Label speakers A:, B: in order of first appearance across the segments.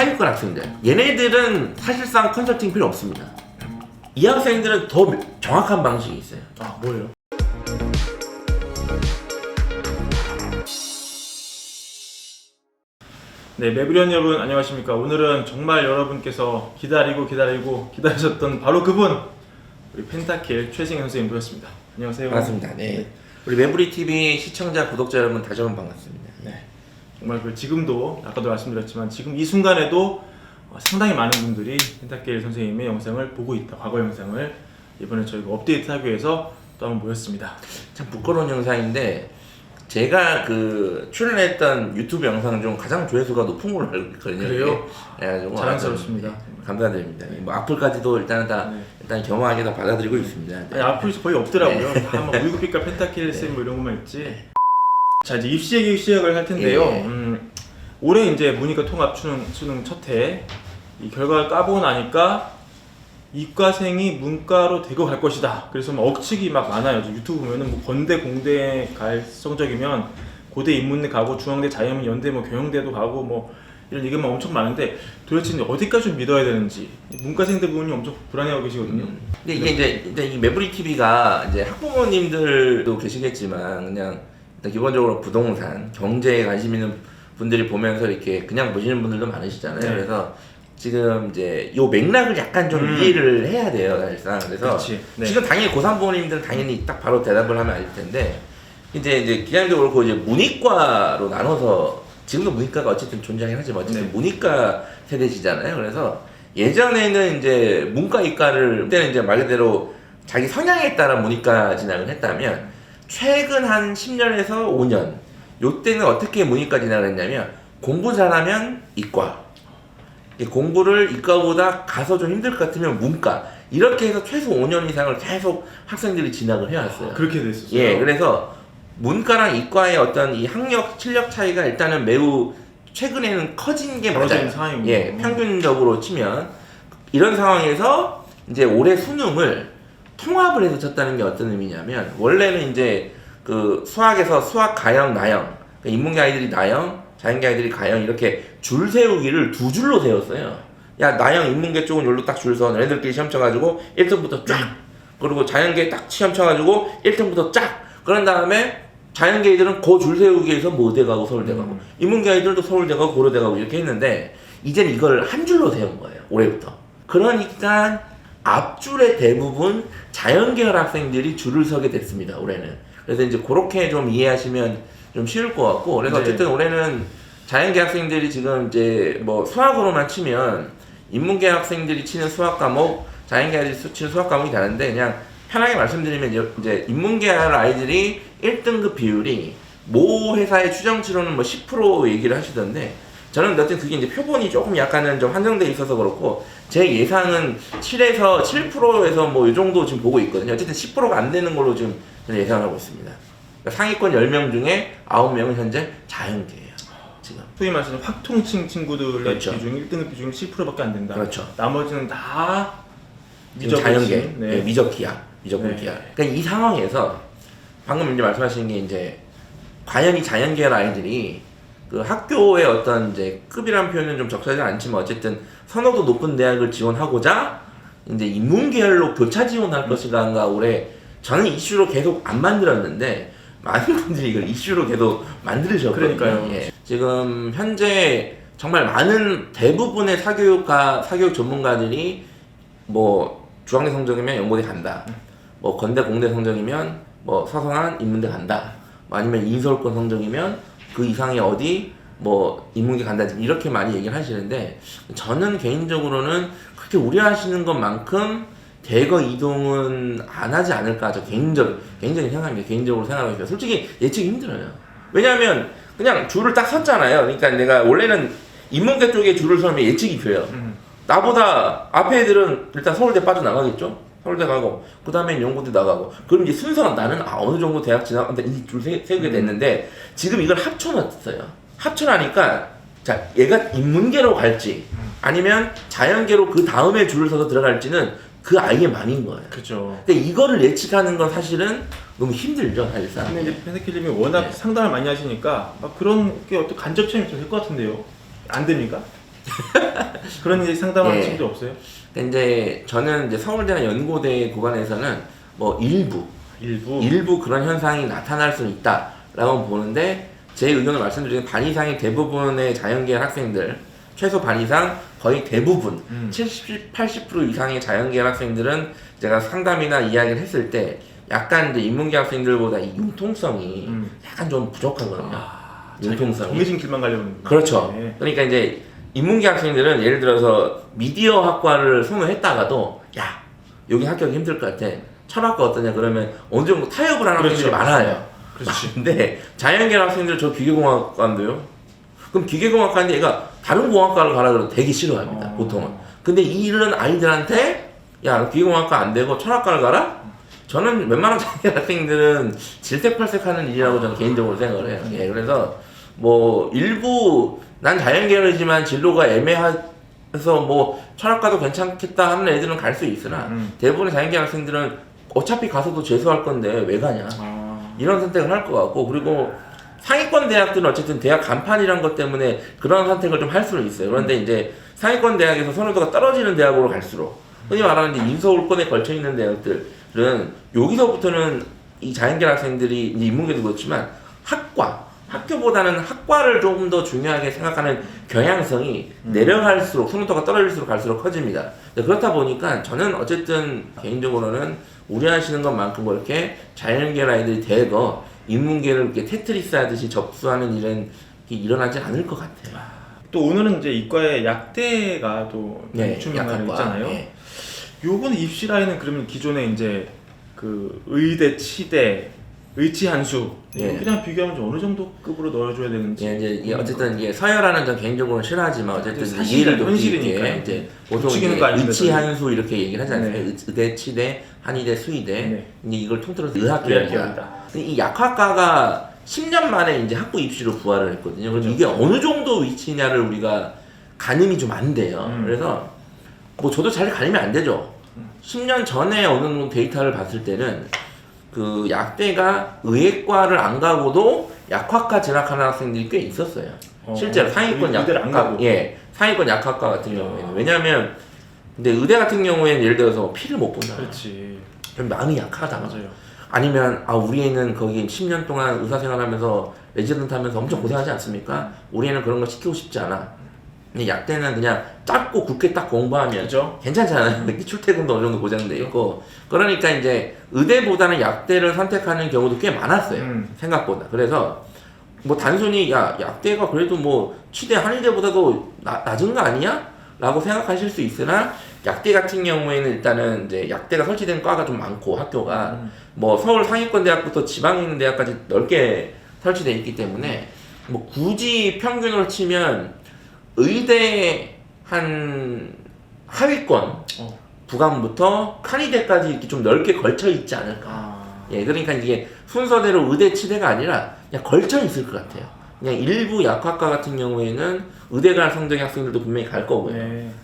A: 하위권 학생들 얘네들은 사실상 컨설팅 필요 없습니다. 이 학생들은 더 정확한 방식이 있어요.
B: 아, 뭐예요? 네, 매브리온 여러분 안녕하십니까. 오늘은 정말 여러분께서 기다리셨던 바로 그분, 우리 펜타킬 최승현 선생님 모셨습니다. 안녕하세요.
A: 반갑습니다. 네. 우리 매브리 TV 시청자 구독자 여러분 다시 한번 반갑습니다.
B: 네, 정말 지금도 아까도 말씀드렸지만 지금 이 순간에도 상당히 많은 분들이 펜타킬 선생님의 영상을 보고 있다. 과거 영상을 이번에 저희가 업데이트하기 위해서 또 한번 모였습니다.
A: 참 부끄러운 영상인데 제가 출연했던 유튜브 영상 중 가장 조회수가 높은 걸로 알고 있거든요.
B: 그래요?
A: 그래가지고
B: 자랑스럽습니다.
A: 네, 감사드립니다. 뭐 악플까지도 일단 겸허하게 다 받아들이고 있습니다. 네.
B: 아니, 악플이 거의 없더라고요. 다 막 울긋빛깔 펜타킬 쌤 뭐 이런 것만 있지. 자, 이제 입시 얘기 시작을 할 텐데요.
A: 예.
B: 올해 이제 문이과 통합 수능 첫 해 이 결과를 까보고 나니까 이과생이 문과로 대거 갈 것이다. 그래서 막 억측이 막 많아요. 유튜브 보면은 뭐 건대, 공대 갈 성적이면 고대 인문대 가고 중앙대, 자유민, 연대, 뭐 경영대도 가고 뭐 이런 얘기만 엄청 많은데 도대체 이제 어디까지 좀 믿어야 되는지 문과생들 부분이 엄청 불안해하고 계시거든요.
A: 근데 이게 이제 이 매브리 TV가 이제 학부모님들도 계시겠지만 그냥 일단 기본적으로 부동산, 경제에 관심 있는 분들이 보면서 이렇게 그냥 보시는 분들도 많으시잖아요.
B: 네.
A: 그래서 지금 이제 요 맥락을 약간 좀 이해를 해야 돼요, 사실상. 그래서
B: 네.
A: 지금 당연히 고3 부모님들은 당연히 딱 바로 대답을 하면 알 텐데 이제 기량도 그렇고 이제 문이과로 나눠서 지금도 문이과가 어쨌든 존재하긴 하지만 어쨌든
B: 네.
A: 문이과 세대시잖아요. 그래서 예전에는 이제 문과 이과를 그때는 이제 말 그대로 자기 성향에 따라 문이과 진학을 했다면 최근 한 10년에서 5년 요때는 어떻게 문이과 진학을 했냐면 공부 잘하면 이과, 공부를 이과보다 가서 좀 힘들 것 같으면 문과, 이렇게 해서 최소 5년 이상을 계속 학생들이 진학을 해왔어요.
B: 그렇게 됐었어요.
A: 예, 그래서 문과랑 이과의 어떤 이 학력, 실력 차이가 일단은 매우 최근에는 커진 게
B: 벌어진
A: 맞아요.
B: 상황이군요.
A: 예, 평균적으로 치면 이런 상황에서 이제 올해 수능을 통합을 해서 쳤다는 게 어떤 의미냐면 원래는 이제 수학에서 수학 가형, 나형, 인문계 아이들이 나형, 자연계 아이들이 가형 이렇게 줄 세우기를 두 줄로 세웠어요. 야, 나형 인문계 쪽은 여기로 딱 줄 서 너네들끼리 시험 쳐가지고 1등부터 쫙, 그리고 자연계 딱 시험 쳐가지고 1등부터 쫙, 그런 다음에 자연계 아이들은 그 줄 세우기에서 모대 가고 서울대 가고 인문계 아이들도 서울대 가고 고려대 가고 이렇게 했는데 이제는 이걸 한 줄로 세운 거예요, 올해부터. 그러니까 앞줄에 대부분 자연계열 학생들이 줄을 서게 됐습니다, 올해는. 그래서 이제 그렇게 좀 이해하시면 좀 쉬울 것 같고, 그래서
B: 네.
A: 어쨌든 올해는 자연계 학생들이 지금 이제 뭐 수학으로만 치면 인문계 학생들이 치는 수학 과목, 자연계 아이들이 치는 수학 과목이 다른데 그냥 편하게 말씀드리면 이제 인문계 아이들이 1등급 비율이 모 회사의 추정치로는 뭐 10% 얘기를 하시던데 저는 어쨌든 그게 이제 표본이 조금 약간은 좀 한정돼 있어서 그렇고 제 예상은 7에서 7%에서 뭐 이 정도 지금 보고 있거든요. 어쨌든 10%가 안 되는 걸로 지금 저는 예상하고 있습니다. 그러니까 상위권 10명 중에 9명은 현재 자연계예요. 지금.
B: 소위 말해서 확통층 친구들의
A: 그렇죠.
B: 비중 1등급 비중이 7%밖에 안 된다.
A: 그렇죠.
B: 나머지는 다
A: 지금 자연계,
B: 네.
A: 네, 미적기야, 미적분
B: 네.
A: 기야. 그러니까 이 상황에서 방금 이제 말씀하신 게 이제 과연 이 자연계열 아이들이 학교의 어떤 이제 급이라는 표현은 좀 적절하지 않지만 어쨌든 선호도 높은 대학을 지원하고자 이제 인문계열로 교차 지원할 것인가 올해 저는 이슈로 계속 안 만들었는데 많은 분들이 이걸 이슈로 계속 만들으셨거든요.
B: 그러니까요.
A: 예. 지금 현재 정말 많은 대부분의 사교육 전문가들이 뭐 중앙대 성적이면 연고대 간다. 뭐 건대 공대 성적이면 뭐 서성한 인문대 간다. 뭐 아니면 인서울권 성적이면 그 이상의 어디 뭐 인문계 간다. 이렇게 많이 얘기를 하시는데 저는 개인적으로는 그렇게 우려하시는 것만큼 대거 이동은 안 하지 않을까. 저 개인적인 생각입니다. 개인적으로 생각하고 있어요. 솔직히 예측이 힘들어요. 왜냐하면 그냥 줄을 딱 섰잖아요. 그러니까 내가 원래는 인문계 쪽에 줄을 서면 예측이 돼요. 나보다 앞에 애들은 일단 서울대 빠져나가겠죠? 서울대 가고 그 다음엔 연고대 나가고 그럼 이제 순서가 나는 어느 정도 대학 지나간다 이 줄 세우게 됐는데 지금 이걸 합쳐놨어요. 합쳐나니까 자 얘가 인문계로 갈지 아니면 자연계로 그 다음에 줄을 서서 들어갈지는 그 아이의 맘인 거예요.
B: 그렇죠.
A: 근데 이거를 예측하는 건 사실은 너무 힘들죠, 사실상.
B: 근데 이제 펜타킬님이 워낙
A: 네.
B: 상담을 많이 하시니까 막 그런 게 어떤 간접 체험이 좀 될 것 같은데요. 안 됩니까? 그런 이제 상담하는
A: 예.
B: 친구도 없어요?
A: 근데 이제 저는 이제 서울대나 연고대 구간에서는 뭐 일부 그런 현상이 나타날 수는 있다라고 보는데 제 의견을 말씀드리면 반 이상의 대부분의 자연계열 학생들 최소 반 이상 거의 대부분 70, 80% 이상의 자연계열 학생들은 제가 상담이나 이야기를 했을 때 약간 이제 인문계 학생들보다 이 융통성이 약간 좀 부족하거든요. 융통성이.
B: 정해진 길만 가려고 하는
A: 그렇죠.
B: 네.
A: 그러니까 이제 인문계 학생들은 예를 들어서 미디어 학과를 선호했다가도 야 여기 합격이 힘들 것 같아. 철학과 어떠냐 그러면 어느 정도 타협을 하는
B: 그렇죠.
A: 학생들이 많아요.
B: 그렇지.
A: 근데 자연계열 학생들 저 기계공학과인데요. 그럼 기계공학과인데 얘가 다른 공학과를 가라 그러면 되게 싫어합니다. 보통은. 근데 이런 아이들한테 야 기계공학과 안 되고 철학과를 가라? 저는 웬만한 자연계열 학생들은 질색팔색하는 일이라고 저는 개인적으로 생각을 해요. 예, 그래서 뭐 일부 난 자연계열이지만 진로가 애매해서 뭐 철학과도 괜찮겠다 하는 애들은 갈 수 있으나 대부분의 자연계열 학생들은 어차피 가서도 재수할 건데 왜 가냐 이런 선택을 할 것 같고 그리고 상위권 대학들은 어쨌든 대학 간판이란 것 때문에 그런 선택을 좀 할 수는 있어요. 그런데 이제 상위권 대학에서 선호도가 떨어지는 대학으로 갈수록 흔히 말하는 이제 인서울권에 걸쳐 있는 대학들은 여기서부터는 이 자연계열 학생들이 이제 인문계도 그렇지만 학교보다는 학과를 조금 더 중요하게 생각하는 경향성이 내려갈수록 선호도가 떨어질수록 갈수록 커집니다. 그렇다 보니까 저는 어쨌든 개인적으로는 우려하시는 것만큼 그렇게 자연계열 아이들이 대거 인문계를 이렇게 테트리스 하듯이 접수하는 일은 일어나지 않을 것 같아요.
B: 또 오늘은 이제 이과에 약대가 또 중요한 거 있잖아요.
A: 예.
B: 요거는 입시 라인은 그러면 기존에 이제 그 의대, 치대, 의치한수
A: 예.
B: 그냥 비교하면 좀 어느 정도 급으로 넣어줘야 되는지.
A: 예, 이제 어쨌든 이게 서열하는 전 개인적으로는 싫어하지만 어쨌든
B: 사실
A: 이해를 돕기
B: 현실이니까.
A: 위해 이제 보통
B: 붙이기는
A: 이제
B: 거 아닙니다,
A: 의치한수 이렇게 얘기를 하지 않습니까?
B: 네.
A: 의대, 치대, 한의대, 수의대
B: 네.
A: 이제 이걸 통틀어서 의학계열이다.
B: 의학계열이다.
A: 이 약학과가 10년 만에 이제 학부 입시로 부활을 했거든요. 그래서 이게 어느 정도 위치냐를 우리가 가늠이 좀 안 돼요. 그래서 뭐 저도 잘 가늠이 안 되죠. 10년 전에 어느 정도 데이터를 봤을 때는 그 약대가 의예과를 안 가고도 약학과 진학하는 학생들이 꽤 있었어요. 실제로 상위권
B: 의대를 안
A: 약학과,
B: 가고.
A: 예, 상위권 약학과 같은 경우에는 왜냐하면 근데 의대 같은 경우에는 예를 들어서 피를 못 본다.
B: 그렇지.
A: 그럼 마음이 약하다.
B: 맞아요.
A: 아니면 우리 애는 거기 10년 동안 의사생활하면서 레지던트 하면서 엄청 고생하지 않습니까? 우리 애는 그런 거 시키고 싶지 않아. 근데 약대는 그냥 짧고 굵게 딱 공부하면
B: 그죠?
A: 괜찮잖아요. 출퇴근도 어느 정도 보장돼 있고 그러니까 이제 의대보다는 약대를 선택하는 경우도 꽤 많았어요. 생각보다. 그래서 뭐 단순히 야 약대가 그래도 뭐 치대 한의대보다도 낮은 거 아니야? 라고 생각하실 수 있으나 약대 같은 경우에는 일단은 이제 약대가 설치된 과가 좀 많고 학교가 뭐 서울 상위권 대학부터 지방에 있는 대학까지 넓게 설치되어 있기 때문에 뭐 굳이 평균으로 치면 의대 한 하위권 부감부터 한의대까지 이렇게 좀 넓게 걸쳐 있지 않을까. 예, 그러니까 이게 순서대로 의대 치대가 아니라 그냥 걸쳐 있을 것 같아요. 그냥 일부 약학과 같은 경우에는 의대 갈 성적의 학생들도 분명히 갈 거고요.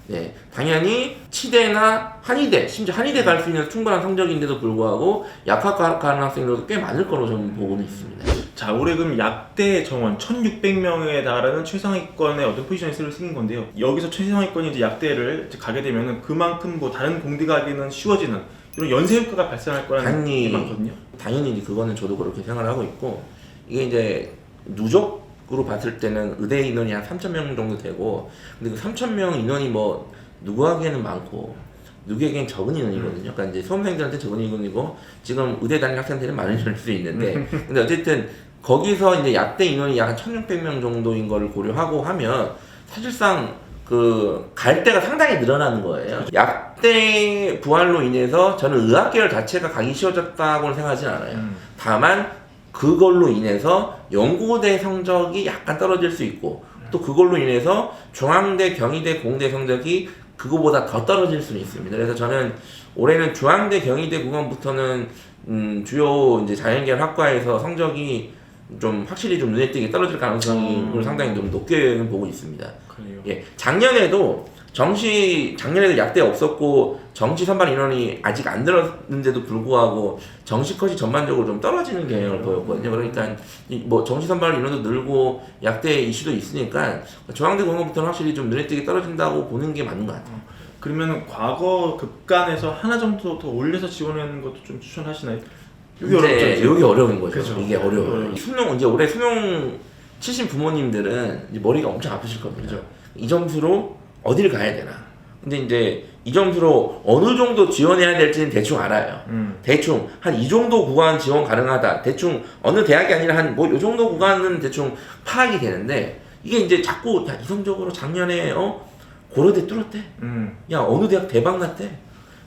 A: 네, 당연히 치대나 한의대, 심지어 한의대 갈 수 있는 충분한 성적인데도 불구하고 약학과 가는 학생들도 꽤 많을 거로 저는 보고는 있습니다.
B: 자, 올해 그럼 약대 정원 1,600명에 달하는 최상위권의 어떤 포지션이 생긴 건데요. 여기서 최상위권이 이제 약대를 이제 가게 되면은 그만큼 뭐 다른 공대 가기는 쉬워지는 이런 연쇄 효과가 발생할 거라는 게 많거든요.
A: 당연히 이제 그거는 저도 그렇게 생각을 하고 있고 이게 이제 누적으로 봤을 때는 의대 인원이 한 3,000명 정도 되고 근데 그 3,000명 인원이 뭐 누구에게는 많고 누구에게는 적은 인원이거든요. 그러니까 이제 수험생들한테 적은 인원이고 지금 의대 다니는 학생들은 많은 인원일 수 있는데 근데 어쨌든 거기서 이제 약대 인원이 약 한 1,600명 정도인 거를 고려하고 하면 사실상 그 갈 데가 상당히 늘어나는 거예요. 약대 부활로 인해서 저는 의학계열 자체가 가기 쉬워졌다고는 생각하진 않아요. 다만 그걸로 인해서 연고대 성적이 약간 떨어질 수 있고 또 그걸로 인해서 중앙대, 경희대, 공대 성적이 그거보다 더 떨어질 수는 있습니다. 그래서 저는 올해는 중앙대, 경희대 구간부터는 주요 이제 자연계열 학과에서 성적이 좀 확실히 좀 눈에 띄게 떨어질 가능성을 상당히 좀 높게 보고 있습니다.
B: 그래요.
A: 예, 작년에도 정시 작년에도 약대 없었고 정시 선발 인원이 아직 안 늘었는데도 불구하고 정시 컷이 전반적으로 좀 떨어지는 경향을 보였거든요. 그러니까 뭐 정시 선발 인원도 늘고 약대 이슈도 있으니까 중앙대 공무부터는 확실히 좀 눈에 띄게 떨어진다고 보는 게 맞는 것 같아요.
B: 그러면 과거 급간에서 하나 정도 더 올려서 지원하는 것도 좀 추천하시나요?
A: 이게 어렵죠. 여기 어려운 거죠.
B: 그죠.
A: 이게 어려워요. 수능 이제 올해 수능 치신 부모님들은 이제 머리가 엄청 아프실 겁니다.
B: 그죠.
A: 이 점수로 어디를 가야 되나? 근데 이제 이 점수로 어느 정도 지원해야 될지는 대충 알아요. 대충 한 이 정도 구간 지원 가능하다. 대충 어느 대학이 아니라 한 뭐 요 정도 구간은 대충 파악이 되는데 이게 이제 자꾸 야 이성적으로 작년에 고려대 뚫었대. 야 어느 대학 대박 났대.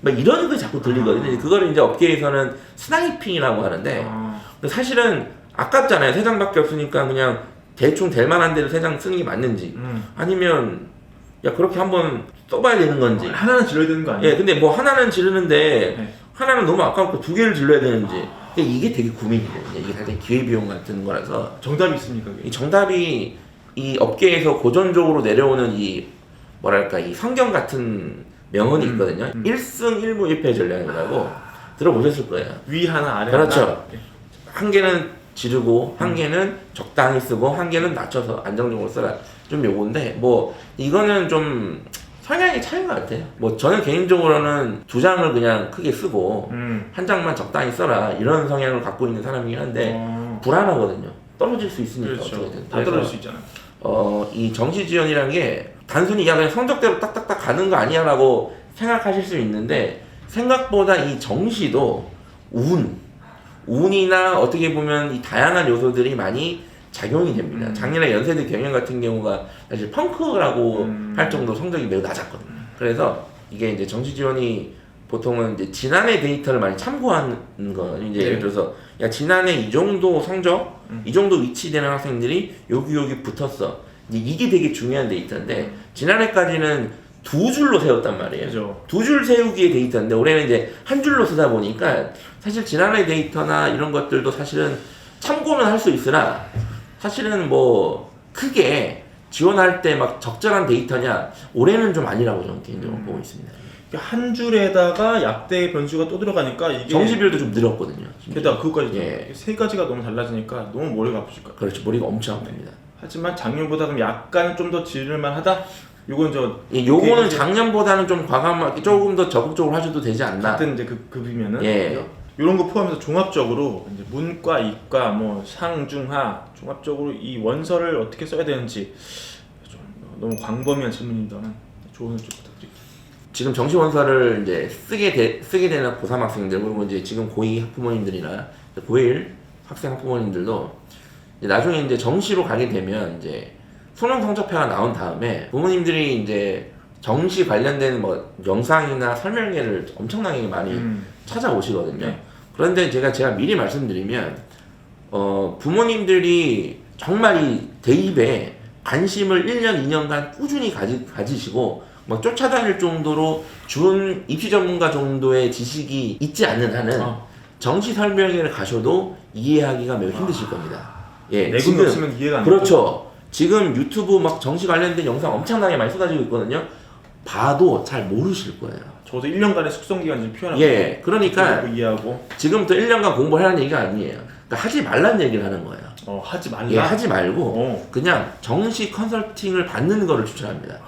A: 막 이런 게 자꾸 들리거든요. 그거를 이제 업계에서는 스나이핑이라고 하는데 근데 사실은 아깝잖아요. 3장밖에 없으니까 그냥 대충 될 만한 데를 3장 쓰는 게 맞는지 아니면 야 그렇게 한번 써봐야 되는 건지
B: 하나는 질러야 되는 거 아니에요?
A: 예, 근데 뭐 하나는 지르는데
B: 네.
A: 하나는 너무 아까웠고 2개를 질러야 되는지 이게 되게 고민이거든요. 이게 사실 기회비용 같은 거라서
B: 정답이 있습니까? 그게?
A: 이 정답이 이 업계에서 고전적으로 내려오는 이 뭐랄까 이 성경 같은 명언이 있거든요. 1승 1무 1패 전략이라고 들어보셨을 거예요.
B: 위 하나 아래
A: 그렇죠.
B: 하나.
A: 한 개는 지르고 한 개는 적당히 쓰고 한 개는 낮춰서 안정적으로 써라. 좀 요건데 뭐 이거는 좀 성향의 차이인 것 같아요. 뭐 저는 개인적으로는 2장을 그냥 크게 쓰고 한 장만 적당히 써라 이런 성향을 갖고 있는 사람이긴 한데 불안하거든요. 떨어질 수 있으니까
B: 그렇죠.
A: 어떻게든.
B: 다 떨어질 수 있잖아요.
A: 이 정시 지원이라는 게 단순히 야 그냥 성적대로 딱딱딱 가는 거 아니야라고 생각하실 수 있는데 생각보다 이 정시도 운이나 어떻게 보면 이 다양한 요소들이 많이 작용이 됩니다. 작년에 연세대 경영 같은 경우가 사실 펑크라고 할 정도로 성적이 매우 낮았거든요. 그래서 이게 이제 정시 지원이 보통은 이제 지난해 데이터를 많이 참고하는 거 이제 예를 들어서 야 지난해 이 정도 성적, 이 정도 위치되는 학생들이 여기 붙었어. 이제 이게 되게 중요한 데이터인데 지난해까지는 2줄로 세웠단 말이에요.
B: 그죠.
A: 2줄 세우기의 데이터인데 올해는 이제 한 줄로 쓰다 보니까 사실 지난해 데이터나 이런 것들도 사실은 참고는 할 수 있으나 사실은 뭐 크게 지원할 때 막 적절한 데이터냐 올해는 좀 아니라고 저는 개인적으로 보고 있습니다.
B: 한 줄에다가 약대 변수가 또 들어가니까 이게
A: 정시별도 좀 늘었거든요.
B: 게다가 그것까지
A: 예.
B: 세 가지가 너무 달라지니까 너무 머리가 아프실 거예요.
A: 그렇죠. 머리가 엄청 아픕니다.
B: 하지만 작년보다 그럼 약간 좀 더 지를만하다. 요건
A: 요거는
B: 이제
A: 작년보다는 좀 과감하게 조금 더 적극적으로 하셔도 되지 않나.
B: 같은 이제 급이면은
A: 예.
B: 이런 거 포함해서 종합적으로 이제 문과, 이과, 뭐 상중하 종합적으로 이 원서를 어떻게 써야 되는지 좀 너무 광범위한 질문입니다만 조언을 좀 부탁드립니다.
A: 지금 정시 원서를 이제 쓰게 되는 고3 학생들 그리고 이제 지금 고2 학부모님들이나 고1 학생 학부모님들도 이제 나중에 이제 정시로 가게 되면 이제 수능 성적표가 나온 다음에 부모님들이 이제 정시 관련된 뭐 영상이나 설명회를 엄청나게 많이 찾아오시거든요.
B: 네.
A: 그런데 제가 미리 말씀드리면 부모님들이 정말 이 대입에 관심을 1년, 2년간 꾸준히 가지시고 뭐 쫓아다닐 정도로 준 입시 전문가 정도의 지식이 있지 않는 한은 정시 설명회를 가셔도 이해하기가 매우 힘드실 겁니다. 예,
B: 내공이 없으면 이해가 안 돼요.
A: 그렇죠. 지금 유튜브 막 정시 관련된 영상 엄청나게 많이 쏟아지고 있거든요. 봐도 잘 모르실 거예요.
B: 저도 1년간의 숙성 기간 좀 표현하고
A: 예, 그러니까
B: 이해하고
A: 지금부터 1년간 공부하라는 얘기가 아니에요. 그러니까 하지 말라는 얘기를 하는 거예요.
B: 하지 말라.
A: 예, 하지 말고 그냥 정시 컨설팅을 받는 거를 추천합니다.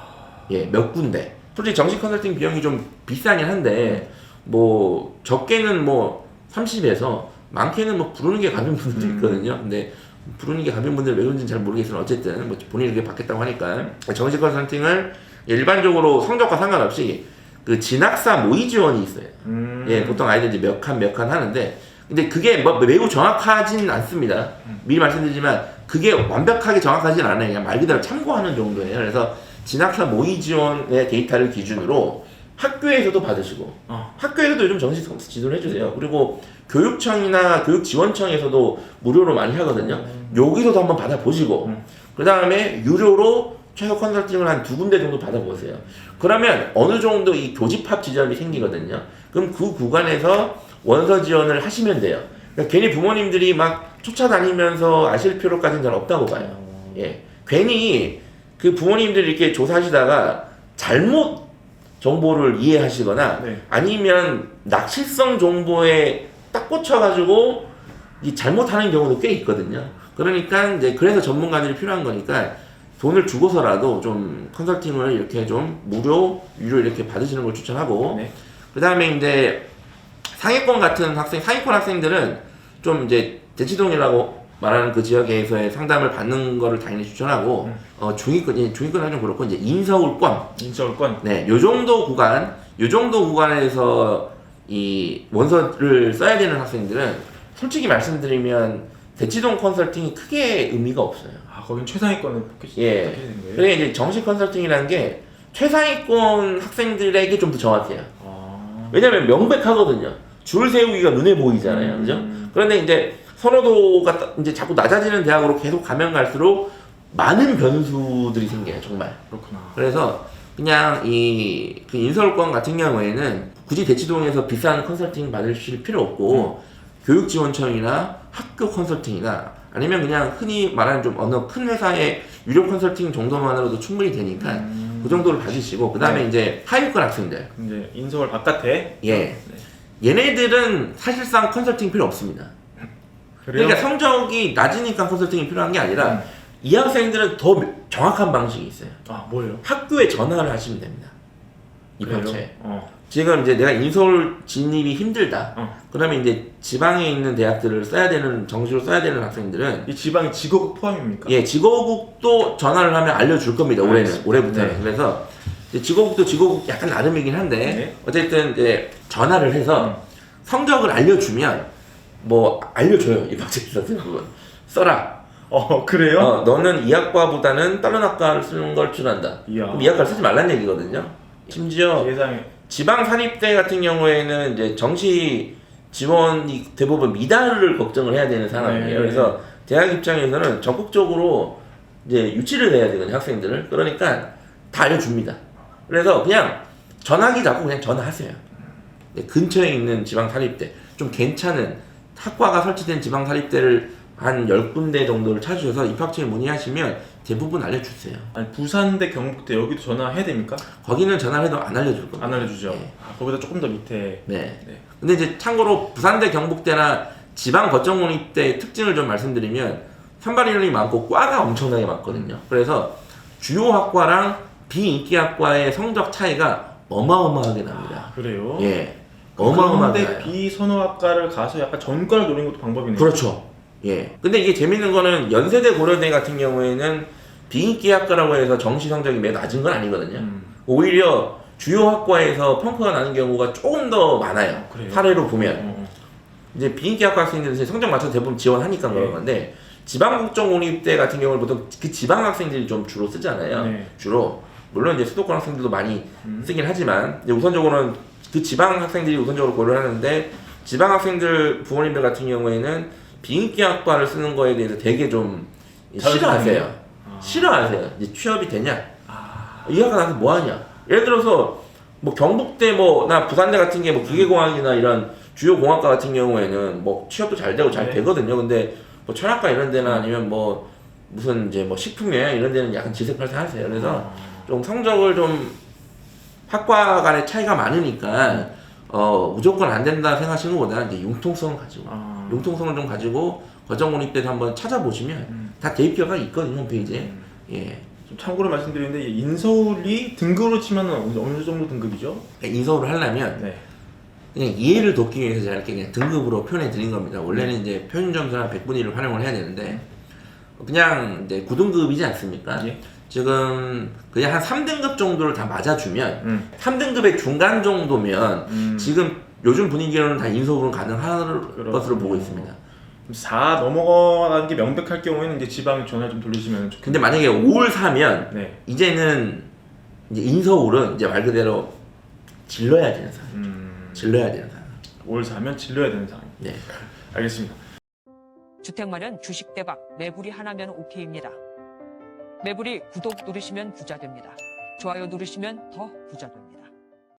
A: 예, 몇 군데. 솔직히 정시 컨설팅 비용이 좀 비싸긴 한데 뭐 적게는 뭐 30에서 많게는 뭐 부르는 게 가벼운 분들도 있거든요. 근데 부르는 게 가벼운 분들 왜 그런지는 잘 모르겠지만 어쨌든 뭐 본인이 그렇게 받겠다고 하니까 정시 컨설팅을 일반적으로 성적과 상관없이 그 진학사 모의 지원이 있어요. 예, 보통 아이들 이제 몇 칸 하는데 근데 그게 뭐 매우 정확하진 않습니다. 미리 말씀드리지만 그게 완벽하게 정확하진 않아요. 그냥 말 그대로 참고하는 정도예요. 그래서 진학사 모의 지원의 데이터를 기준으로 학교에서도 받으시고 학교에서도 요즘 정시 지도를 해주세요. 그리고 교육청이나 교육지원청에서도 무료로 많이 하거든요. 여기서도 한번 받아보시고 그 다음에 유료로 최소 컨설팅을 한 2군데 정도 받아보세요. 그러면 어느 정도 이 교집합 지점이 생기거든요. 그럼 그 구간에서 원서 지원을 하시면 돼요. 그러니까 괜히 부모님들이 막 쫓아다니면서 아실 필요까지는 잘 없다고 봐요. 예, 괜히 그 부모님들이 이렇게 조사하시다가 잘못 정보를 이해하시거나
B: 네.
A: 아니면 낚시성 정보에 딱 꽂혀가지고 이 잘못하는 경우도 꽤 있거든요. 그러니까 이제 그래서 전문가들이 필요한 거니까 돈을 주고서라도 좀 컨설팅을 이렇게 좀 유료 이렇게 받으시는 걸 추천하고
B: 네.
A: 그 다음에 이제 상위권 같은 상위권 학생들은 좀 이제 대치동이라고 말하는 그 지역에서의 상담을 받는 거를 당연히 추천하고 중위권은 좀 그렇고 이제 인서울권
B: 인서울권.
A: 네, 요 정도 구간에서 이 원서를 써야 되는 학생들은 솔직히 말씀드리면 대치동 컨설팅이 크게 의미가 없어요.
B: 아, 거긴 최상위권을 뽑게
A: 예.
B: 되는 거예요?
A: 그래 이제 정식 컨설팅이라는 게 최상위권 학생들에게 좀 더 정확해요.
B: 아.
A: 왜냐면 명백하거든요. 줄 세우기가 눈에 보이잖아요. 그죠? 그런데 이제 선호도가 이제 자꾸 낮아지는 대학으로 계속 가면 갈수록 많은 변수들이 생겨요, 정말.
B: 그렇구나.
A: 그래서 그냥 그 인서울권 같은 경우에는 굳이 대치동에서 비싼 컨설팅 받으실 필요 없고 교육지원청이나 학교 컨설팅이나 아니면 그냥 흔히 말하는 좀 어느 큰 회사의 유료 컨설팅 정도만으로도 충분히 되니까 그 정도를 받으시고 그 다음에
B: 네.
A: 이제 하위권 학생들
B: 이제 인서울 바깥에.
A: 예
B: 네.
A: 얘네들은 사실상 컨설팅 필요 없습니다.
B: 그래요?
A: 그러니까 성적이 낮으니까 컨설팅이 필요한 게 아니라 이 학생들은 더 정확한 방식이 있어요.
B: 아, 뭐예요?
A: 학교에 전화를 하시면 됩니다.
B: 그래요?
A: 입학처에.
B: 어.
A: 지금 이제 내가 인서울 진입이 힘들다.
B: 어.
A: 그러면 이제 지방에 있는 대학들을 정시로 써야 되는 학생들은
B: 이 지방이 지거국 포함입니까?
A: 예 지거국도 전화를 하면 알려줄 겁니다. 올해부터는.
B: 네.
A: 그래서 이제 지거국도 지거국 약간 나름이긴 한데
B: 네.
A: 어쨌든 이제 전화를 해서 성적을 알려주면 뭐 알려줘요. 입학처에서 대부분 써라.
B: 그래요?
A: 너는 이 학과보다는 다른 학과를 쓰는 걸 추천한다.
B: 이야.
A: 그럼 이 학과를 쓰지 말라는 얘기거든요. 심지어
B: 세상에.
A: 지방 사립대 같은 경우에는 이제 정시 지원이 대부분 미달을 걱정을 해야 되는 상황이에요.
B: 네.
A: 그래서 대학 입장에서는 적극적으로 이제 유치를 해야 되거든요, 학생들을. 그러니까 다 알려줍니다. 그래서 그냥 전화기 잡고 그냥 전화하세요. 네, 근처에 있는 지방 사립대, 좀 괜찮은 학과가 설치된 지방 사립대를 한 10군데 정도를 찾으셔서 입학처에 문의하시면 대부분 알려주세요.
B: 아니, 부산대, 경북대 여기도 전화해야 됩니까?
A: 거기는 전화를 해도 안 알려줄 겁니다.
B: 안 알려주죠.
A: 네.
B: 아, 거기다 조금 더 밑에.
A: 네.
B: 네.
A: 근데 이제 참고로 부산대, 경북대나 지방 거점공립대의 특징을 좀 말씀드리면 선발 인원이 많고 과가 엄청나게 많거든요. 그래서 주요 학과랑 비인기 학과의 성적 차이가 어마어마하게 납니다.
B: 아, 그래요?
A: 예. 어마어마하게
B: 그런데
A: 나요.
B: 비선호학과를 가서 약간 전과를 노리는 것도 방법이네요.
A: 그렇죠. 예. 근데 이게 재밌는 거는 연세대 고려대 같은 경우에는 비인기 학과라고 해서 정시 성적이 매우 낮은 건 아니거든요. 오히려 주요 학과에서 펑크가 나는 경우가 조금 더 많아요.
B: 그래요?
A: 사례로 보면. 이제 비인기 학과 학생들은 성적 맞춰서 대부분 지원하니까
B: 네.
A: 그런 건데 지방국정공립대 같은 경우는 보통 그 지방 학생들이 좀 주로 쓰잖아요.
B: 네.
A: 주로 물론 이제 수도권 학생들도 많이 쓰긴 하지만 이제 우선적으로는 그 지방 학생들이 우선적으로 고려를 하는데 지방 학생들 부모님들 같은 경우에는 비인기 학과를 쓰는 거에 대해서 되게 좀 싫어하세요. 싫어하세요. 이제 취업이 되냐? 이 학과 나서 뭐 하냐? 예를 들어서 뭐 경북대 나 부산대 같은 게 뭐 기계공학이나 이런 주요 공학과 같은 경우에는 뭐 취업도 잘 되고 잘
B: 네.
A: 되거든요. 근데 뭐 철학과 이런 데나 아니면 뭐 무슨 이제 뭐 식품여행 이런 데는 약간 질색팔색하세요. 그래서 좀 성적을 좀 학과 간의 차이가 많으니까 무조건 안 된다 생각하시는 것보다는 이제 융통성을 가지고 융통성을 좀 가지고 거점공립대도 한번 찾아보시면 다 대입결과가 있거든요, 홈페이지에. 예.
B: 좀 참고로 말씀드리는데 이 인서울이 등급으로 치면 어느 정도 등급이죠?
A: 그러니까 인서울을 하려면
B: 네.
A: 그냥 이해를 돕기 위해서 제가 이렇게 그냥 등급으로 표현해 드린 겁니다. 원래는 이제 표준 점수나 100분의 1을 활용을 해야 되는데 그냥 이제 9등급이지 않습니까?
B: 예.
A: 지금 그냥 한 3등급 정도를 다 맞아주면 3등급의 중간 정도면 지금 요즘 분위기로는 다 인서울은 가능할 것으로 보고 있습니다.
B: 4 넘어가는 게 명백할 경우에는 이제 지방에 전화 좀 돌리시면 좋겠네요.
A: 근데 만약에 5를 사면
B: 네.
A: 이제는 이제 인서울은 이제 말 그대로 질러야 되는 상황. 질러야 되는 상황.
B: 5를 사면 질러야 되는 상황.
A: 네.
B: 알겠습니다.
C: 주택 마련 주식 대박 매불이 하나면 오케이입니다. 매불이 구독 누르시면 부자 됩니다. 좋아요 누르시면 더 부자 됩니다.